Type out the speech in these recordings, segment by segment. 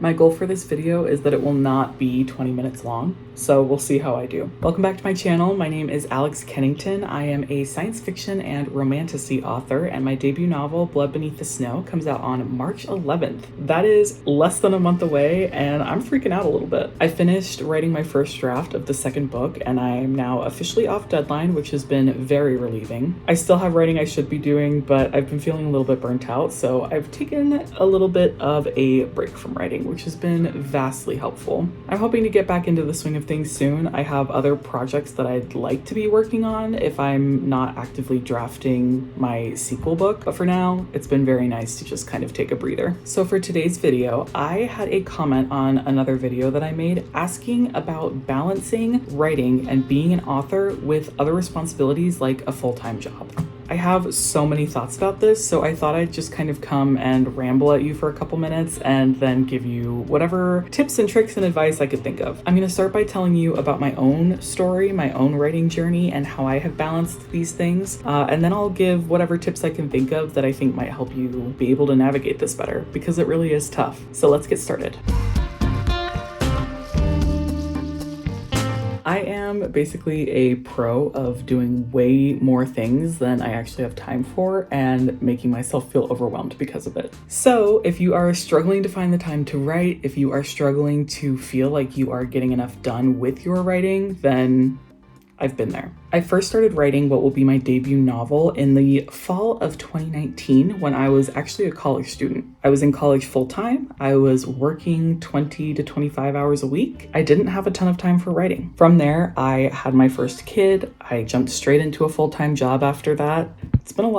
My goal for this video is that it will not be 20 minutes long, so we'll see how I do. Welcome back to my channel. My name is Alex Kennington. I am a science fiction and romantasy author, and my debut novel, Blood Beneath the Snow, comes out on March 11th. That is less than a month away, and I'm freaking out a little bit. I finished writing my first draft of the second book, and I am now officially off deadline, which has been very relieving. I still have writing I should be doing, but I've been feeling a little bit burnt out, so I've taken a little bit of a break from writing, which has been vastly helpful. I'm hoping to get back into the swing of things soon. I have other projects that I'd like to be working on if I'm not actively drafting my sequel book, but for now, it's been very nice to just kind of take a breather. So for today's video, I had a comment on another video that I made asking about balancing writing and being an author with other responsibilities like a full-time job. I have so many thoughts about this, so I thought I'd just kind of come and ramble at you for a couple minutes and then give you whatever tips and tricks and advice I could think of. I'm going to start by telling you about my own story, my own writing journey, and how I have balanced these things, and then I'll give whatever tips I can think of that I think might help you be able to navigate this better, because it really is tough. So let's get started. I am basically a pro of doing way more things than I actually have time for and making myself feel overwhelmed because of it. So if you are struggling to find the time to write, if you are struggling to feel like you are getting enough done with your writing, then I've been there. I first started writing what will be my debut novel in the fall of 2019 when I was actually a college student. I was in college full-time. I was working 20 to 25 hours a week. I didn't have a ton of time for writing. From there, I had my first kid. I jumped straight into a full-time job after that. It's been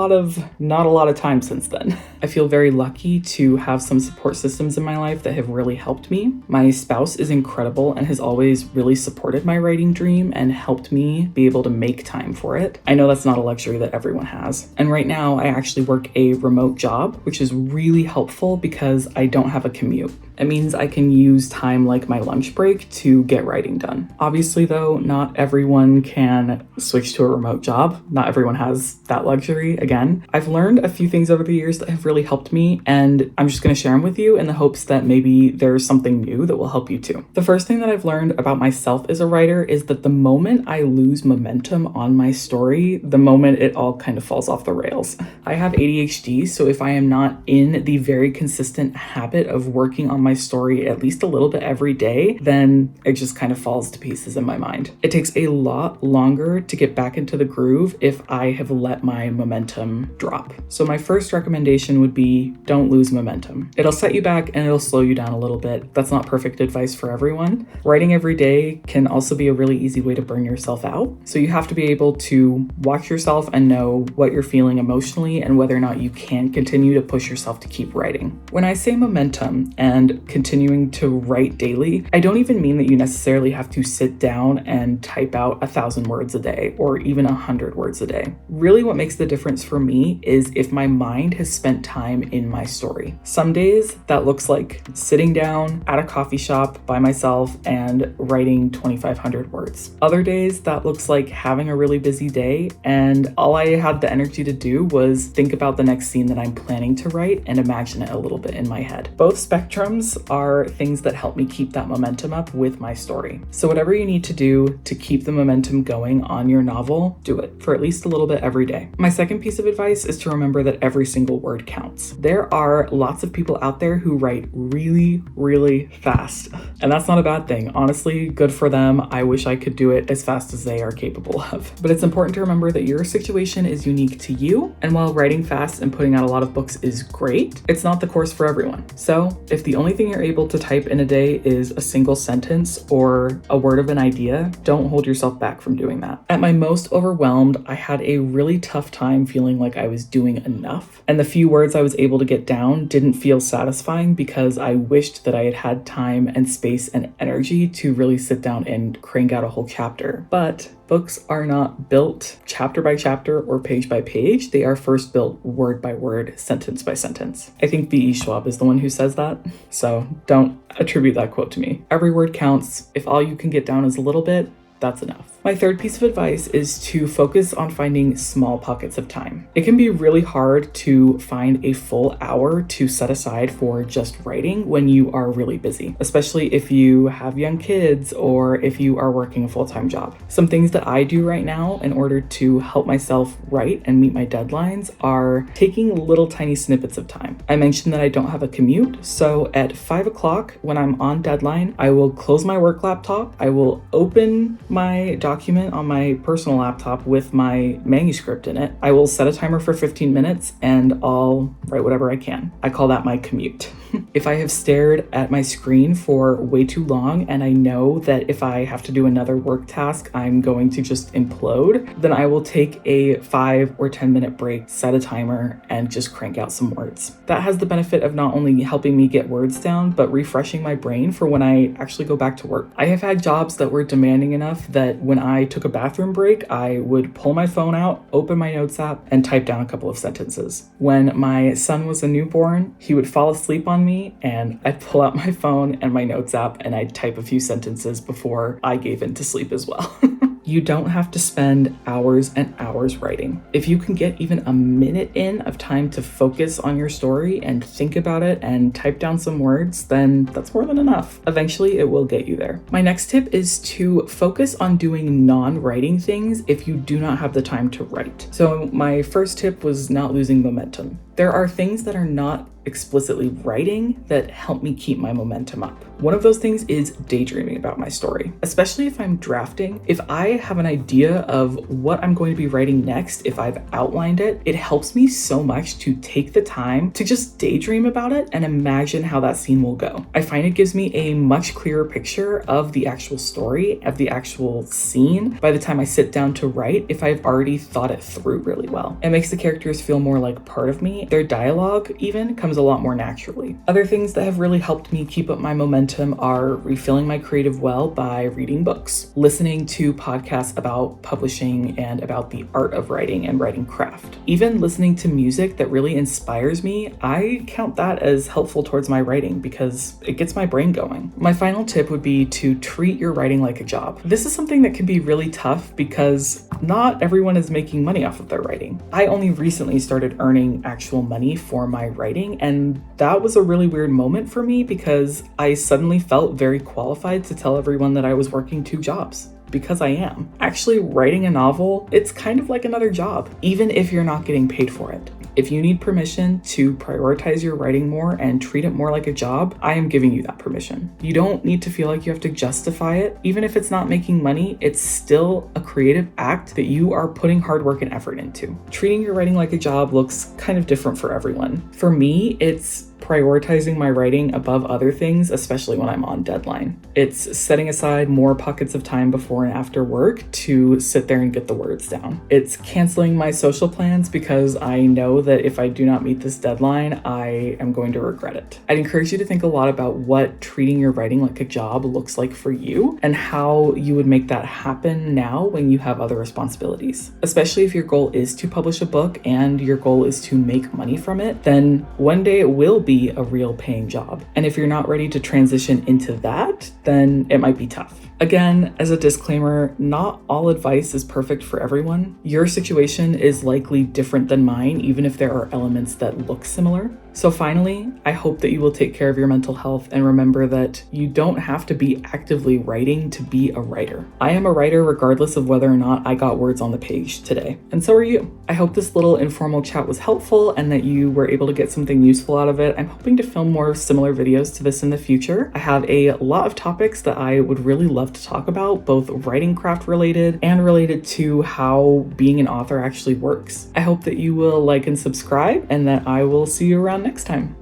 not a lot of time since then. I feel very lucky to have some support systems in my life that have really helped me. My spouse is incredible and has always really supported my writing dream and helped me be able to make time for it. I know that's not a luxury that everyone has. And right now I actually work a remote job, which is really helpful because I don't have a commute. It means I can use time like my lunch break to get writing done. Obviously though, not everyone can switch to a remote job. Not everyone has that luxury. Again, I've learned a few things over the years that have really helped me, and I'm just going to share them with you in the hopes that maybe there's something new that will help you too. The first thing that I've learned about myself as a writer is that the moment I lose momentum on my story, the moment it all kind of falls off the rails. I have ADHD, so if I am not in the very consistent habit of working on my story at least a little bit every day, then it just kind of falls to pieces in my mind. It takes a lot longer to get back into the groove if I have let my momentum drop. So my first recommendation would be don't lose momentum. It'll set you back and it'll slow you down a little bit. That's not perfect advice for everyone. Writing every day can also be a really easy way to burn yourself out. So you have to be able to watch yourself and know what you're feeling emotionally and whether or not you can continue to push yourself to keep writing. When I say momentum and continuing to write daily, I don't even mean that you necessarily have to sit down and type out 1,000 words a day or even 100 words a day. Really what makes the difference for me is if my mind has spent time in my story. Some days that looks like sitting down at a coffee shop by myself and writing 2,500 words. Other days that looks like having a really busy day and all I had the energy to do was think about the next scene that I'm planning to write and imagine it a little bit in my head. Both spectrums are things that help me keep that momentum up with my story. So whatever you need to do to keep the momentum going on your novel, do it for at least a little bit every day. My second piece of advice is to remember that every single word counts. There are lots of people out there who write really, really fast, and that's not a bad thing. Honestly, good for them. I wish I could do it as fast as they are capable of. But it's important to remember that your situation is unique to you, and while writing fast and putting out a lot of books is great, it's not the course for everyone. So if the only thing you're able to type in a day is a single sentence or a word of an idea, don't hold yourself back from doing that. At my most overwhelmed, I had a really tough time feeling like I was doing enough, and the few words I was able to get down didn't feel satisfying because I wished that I had had time and space and energy to really sit down and crank out a whole chapter. But books are not built chapter by chapter or page by page. They are first built word by word, sentence by sentence. I think V.E. Schwab is the one who says that, so don't attribute that quote to me. Every word counts. If all you can get down is a little bit, that's enough. My third piece of advice is to focus on finding small pockets of time. It can be really hard to find a full hour to set aside for just writing when you are really busy, especially if you have young kids or if you are working a full-time job. Some things that I do right now in order to help myself write and meet my deadlines are taking little tiny snippets of time. I mentioned that I don't have a commute, so at 5 o'clock when I'm on deadline, I will close my work laptop, I will open my document on my personal laptop with my manuscript in it. I will set a timer for 15 minutes and I'll write whatever I can. I call that my commute. If I have stared at my screen for way too long and I know that if I have to do another work task, I'm going to just implode, then I will take a 5 or 10 minute break, set a timer, and just crank out some words. That has the benefit of not only helping me get words down, but refreshing my brain for when I actually go back to work. I have had jobs that were demanding enough that when I took a bathroom break, I would pull my phone out, open my notes app, and type down a couple of sentences. When my son was a newborn, he would fall asleep on me and I'd pull out my phone and my notes app and I'd type a few sentences before I gave in to sleep as well. You don't have to spend hours and hours writing. If you can get even a minute in of time to focus on your story and think about it and type down some words, then that's more than enough. Eventually, it will get you there. My next tip is to focus on doing non-writing things if you do not have the time to write. So my first tip was not losing momentum. There are things that are not explicitly writing that help me keep my momentum up. One of those things is daydreaming about my story, especially if I'm drafting. If I have an idea of what I'm going to be writing next, if I've outlined it, it helps me so much to take the time to just daydream about it and imagine how that scene will go. I find it gives me a much clearer picture of the actual story, of the actual scene by the time I sit down to write if I've already thought it through really well. It makes the characters feel more like part of me. Their dialogue even comes a lot more naturally. Other things that have really helped me keep up my momentum are refilling my creative well by reading books, listening to podcasts about publishing and about the art of writing and writing craft. Even listening to music that really inspires me, I count that as helpful towards my writing because it gets my brain going. My final tip would be to treat your writing like a job. This is something that can be really tough because not everyone is making money off of their writing. I only recently started earning actual money for my writing, and that was a really weird moment for me because I suddenly felt very qualified to tell everyone that I was working 2 jobs. Because I am. Actually, writing a novel, it's kind of like another job, even if you're not getting paid for it. If you need permission to prioritize your writing more and treat it more like a job, I am giving you that permission. You don't need to feel like you have to justify it. Even if it's not making money, it's still a creative act that you are putting hard work and effort into. Treating your writing like a job looks kind of different for everyone. For me, it's prioritizing my writing above other things, especially when I'm on deadline. It's setting aside more pockets of time before and after work to sit there and get the words down. It's canceling my social plans because I know that if I do not meet this deadline, I am going to regret it. I'd encourage you to think a lot about what treating your writing like a job looks like for you and how you would make that happen now when you have other responsibilities. Especially if your goal is to publish a book and your goal is to make money from it, then one day it will be a real paying job. And if you're not ready to transition into that, then it might be tough. Again, as a disclaimer, not all advice is perfect for everyone. Your situation is likely different than mine, even if there are elements that look similar. So finally, I hope that you will take care of your mental health and remember that you don't have to be actively writing to be a writer. I am a writer regardless of whether or not I got words on the page today. And so are you. I hope this little informal chat was helpful and that you were able to get something useful out of it. I'm hoping to film more similar videos to this in the future. I have a lot of topics that I would really love to talk about, both writing craft related and related to how being an author actually works. I hope that you will like and subscribe and that I will see you around next time.